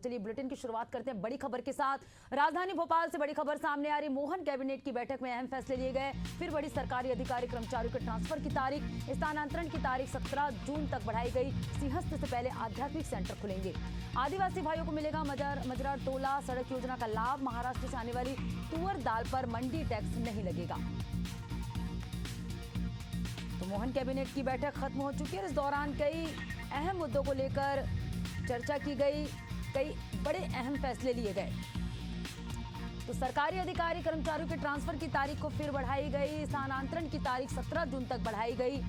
चलिए बुलेटिन की शुरुआत करते हैं बड़ी खबर के साथ। राजधानी भोपाल से बड़ी खबर सामने आ रही। मोहन कैबिनेट की बैठक में अहम फैसले लिए गए। फिर बड़ी सरकारी अधिकारी कर्मचारियों के ट्रांसफर की तारीख, स्थानांतरण की तारीख 17 जून तक बढ़ाई गई। सिंहस्थ से पहले आध्यात्मिक सेंटर खुलेंगे। आदिवासी भाइयों को मिलेगा मजरा टोला सड़क योजना का लाभ। महाराष्ट्र से आने वाली तुअर दाल पर मंडी टैक्स नहीं लगेगा। तो मोहन कैबिनेट की बैठक खत्म हो चुकी है। इस दौरान कई अहम मुद्दों को लेकर चर्चा की गई, कई बड़े अहम फैसले लिए गए। तो सरकारी अधिकारी कर्मचारियों के ट्रांसफर की तारीख को फिर बढ़ाई गई। स्थानांतरण की तारीख 17 जून तक बढ़ाई गई।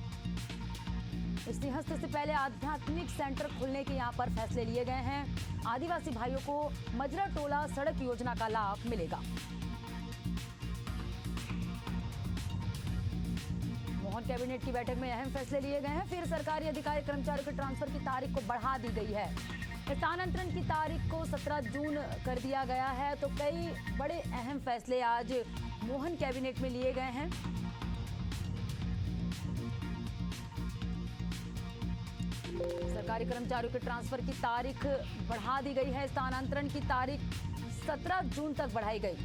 सिंहस्थ से पहले आध्यात्मिक सेंटर खुलने के यहां पर फैसले लिए गए हैं। आदिवासी भाइयों को मजरा टोला सड़क योजना का लाभ मिलेगा। मोहन कैबिनेट की बैठक में अहम फैसले लिए गए हैं। फिर सरकारी अधिकारी कर्मचारियों के ट्रांसफर की तारीख को बढ़ा दी गई है। स्थानांतरण की तारीख को 17 जून कर दिया गया है। तो कई बड़े अहम फैसले आज मोहन कैबिनेट में लिए गए हैं। सरकारी कर्मचारियों के ट्रांसफर की तारीख बढ़ा दी गई है। स्थानांतरण की तारीख 17 जून तक बढ़ाई गई।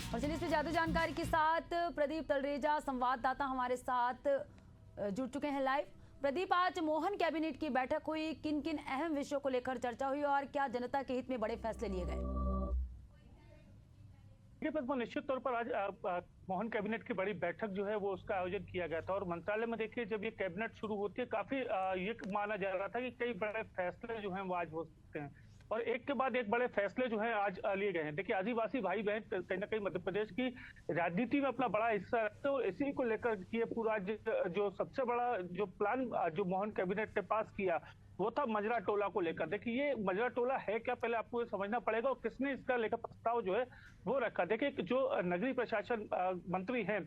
और चलिए इससे ज्यादा जानकारी के साथ प्रदीप तलरेजा संवाददाता हमारे साथ जुड़ चुके हैं लाइव। प्रदीप, आज मोहन कैबिनेट की बैठक हुई, किन किन अहम विषयों को लेकर चर्चा हुई और क्या जनता के हित में बड़े फैसले लिए गए? निश्चित तौर पर आज मोहन कैबिनेट की बड़ी बैठक जो है वो उसका आयोजन किया गया था। और मंत्रालय में देखिए, जब ये कैबिनेट शुरू होती है काफी ये माना जा रहा था कि कई बड़े फैसले जो हैं वो आज हो सकते हैं, और एक के बाद एक बड़े फैसले जो हैं आज लिए गए हैं। देखिए, आदिवासी भाई बहन कहीं ना कहीं मध्य प्रदेश की राजनीति में अपना बड़ा हिस्सा रखते हैं, और इसी को लेकर ये पूरा जो सबसे बड़ा जो प्लान जो मोहन कैबिनेट ने पास किया वो था मजरा टोला को लेकर। देखिए, ये मजरा टोला है क्या, पहले आपको ये समझना पड़ेगा, और किसने इसका लेकर प्रस्ताव जो है वो रखा। देखिए, जो नगरीय प्रशासन मंत्री हैं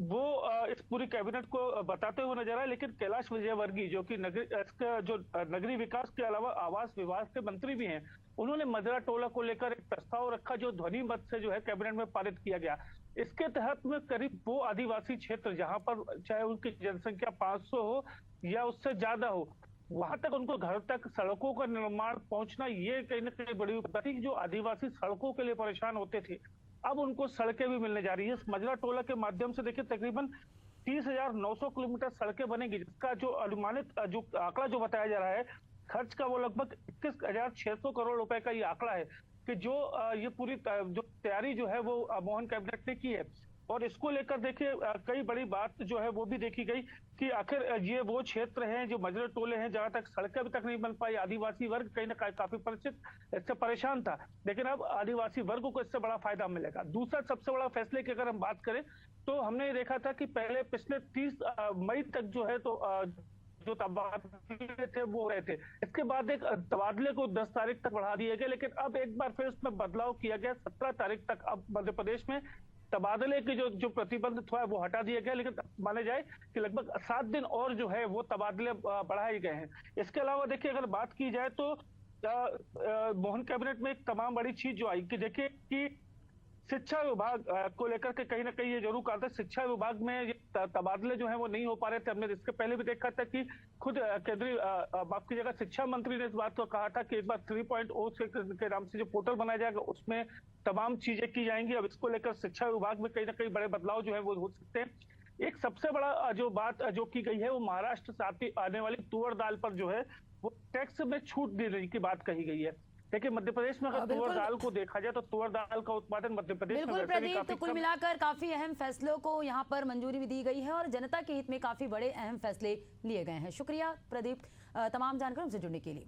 वो इस पूरी कैबिनेट को बताते हुए नजर आए, लेकिन कैलाश विजयवर्गीय जो कि नगरीय विकास के अलावा आवास विभाग के मंत्री भी हैं, उन्होंने मजरा टोला को लेकर एक प्रस्ताव रखा जो ध्वनि मत से जो है कैबिनेट में पारित किया गया। इसके तहत में करीब वो आदिवासी क्षेत्र जहां पर चाहे उनकी जनसंख्या 500 हो या उससे ज्यादा हो, वहां तक उनको घर तक सड़कों का निर्माण पहुंचना, ये कहीं ना कहीं बड़ी उपलब्धि थी। जो आदिवासी सड़कों के लिए परेशान होते थे, अब उनको सड़कें भी मिलने जा रही है। इस मजरा टोला के माध्यम से देखिए तकरीबन 30,900 किलोमीटर सड़कें बनेगी, जिसका जो अनुमानित जो आंकड़ा जो बताया जा रहा है खर्च का, वो लगभग 21,600 करोड़ रुपए का ये आंकड़ा है कि जो ये पूरी जो तैयारी जो है वो मोहन कैबिनेट ने की है। और इसको लेकर देखिए कई बड़ी बात जो है वो भी देखी गई कि आखिर ये वो क्षेत्र हैं जो मजरे टोले हैं जहां तक सड़कें अभी तक नहीं बन पाई। आदिवासी वर्ग कहीं ना कहीं काफी परिचित इससे परेशान था, लेकिन अब आदिवासी वर्ग को इससे बड़ा फायदा मिलेगा। दूसरा सबसे बड़ा फैसले की अगर हम बात करें तो हमने ये देखा था कि पहले पिछले 30 मई तक जो है तो जो तबादले थे वो रहे थे। इसके बाद एक तबादले को 10 तारीख तक बढ़ा दिया गया, लेकिन अब एक बार फिर उसमें बदलाव किया गया। 17 तारीख तक अब मध्य प्रदेश में तबादले के जो प्रतिबंध था वो हटा दिया गया, लेकिन माने जाए कि लगभग 7 दिन और जो है वो तबादले बढ़ाए गए हैं। इसके अलावा देखिए, अगर बात की जाए तो मोहन कैबिनेट में एक तमाम बड़ी चीज जो आई कि देखिए कि शिक्षा विभाग को लेकर के कहीं ना कहीं ये जरूर कहा था, शिक्षा विभाग में तबादले जो है वो नहीं हो पा रहे थे। हमने इसके पहले भी देखा था कि खुद केंद्रीय माफ कीजिएगा शिक्षा मंत्री ने इस बात को कहा था कि एक बार 3.0 के नाम से जो पोर्टल बनाया जाएगा उसमें तमाम चीजें की जाएंगी। अब इसको लेकर शिक्षा विभाग में कहीं ना कहीं बड़े बदलाव जो है वो हो सकते हैं। एक सबसे बड़ा जो बात जो की गई है वो महाराष्ट्र से आने वाली तुअर दाल पर जो है वो टैक्स में छूट देने की बात कही गई है। देखिए, मध्य प्रदेश में अगर तुअर दाल को देखा जाए तो तुअर दाल का उत्पादन मध्य प्रदेश में वैसे भी काफी, तो कुल मिलाकर काफी अहम फैसलों को यहां पर मंजूरी भी दी गई है और जनता के हित में काफी बड़े अहम फैसले लिए गए हैं। शुक्रिया प्रदीप तमाम जानकारी हमसे जुड़ने के लिए।